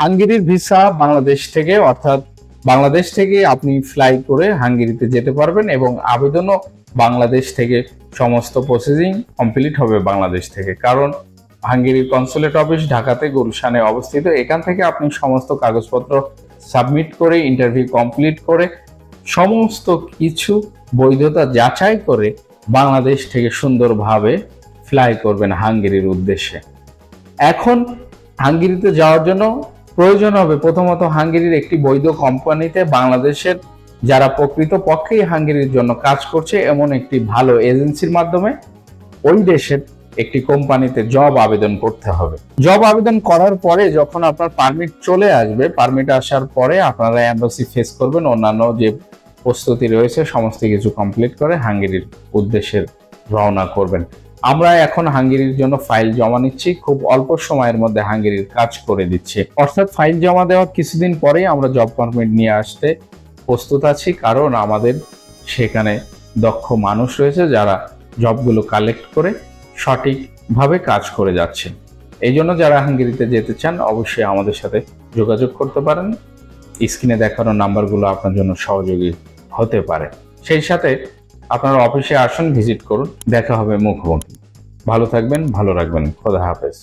হাঙ্গেরির visa Bangladesh থেকে, অর্থাৎ বাংলাদেশ থেকে আপনি ফ্লাই করে হাঙ্গেরিতে যেতে পারবেন এবং আবেদনও বাংলাদেশ থেকে, সমস্ত প্রসেসিং কমপ্লিট হবে বাংলাদেশ থেকে। কারণ হাঙ্গেরির কনসুলেট অফিস ঢাকাতে গুলশানে অবস্থিত। এখান থেকে আপনি সমস্ত কাগজপত্র সাবমিট করে, ইন্টারভিউ কমপ্লিট করে, সমস্ত কিছু বৈধতা যাচাই করে বাংলাদেশ থেকে সুন্দরভাবে ফ্লাই করবেন হাঙ্গেরির উদ্দেশ্যে। এখন হাঙ্গেরিতে যাওয়ার জন্য প্রয়োজন হবে প্রথমত হাঙ্গেরির একটি বৈধ কোম্পানিতে, বাংলাদেশের যারা প্রকৃত পক্ষেই হাঙ্গেরির জন্য কাজ করছে এমন একটি ভালো এজেন্সির মাধ্যমে ওই দেশের একটি কোম্পানিতে জব আবেদন করতে হবে। জব আবেদন করার পরে যখন আপনার পারমিট চলে আসবে, পারমিট আসার পরে আপনারা এম্বাসি ফেস করবেন, অন্যান্য যে প্রস্তুতি রয়েছে সমস্ত কিছু কমপ্লিট করে হাঙ্গেরির উদ্দেশ্যে রওনা করবেন। আমরা এখন হাঙ্গেরির জন্য ফাইল জমা নিচ্ছি, খুব অল্প সময়ের মধ্যে হাঙ্গেরির কাজ করে দিচ্ছি। অর্থাৎ ফাইল জমা দেওয়ার কিছুদিন পরেই আমরা জব পারমিট নিয়ে আসতে প্রস্তুত আছি, কারণ আমাদের সেখানে দক্ষ মানুষ রয়েছে যারা জবগুলো কালেক্ট করে সঠিকভাবে কাজ করে যাচ্ছে। এই জন্য যারা হাঙ্গেরিতে যেতে চান অবশ্যই আমাদের সাথে যোগাযোগ করতে পারেন। স্ক্রিনে দেখানো নাম্বারগুলো আপনার জন্য সহযোগী হতে পারে। সেই সাথে আপনার অফিসে আসুন, ভিজিট করুন, দেখা হবে মুখোমুখি। ভালো থাকবেন, ভালো রাখবেন। খোদা হাফেজ।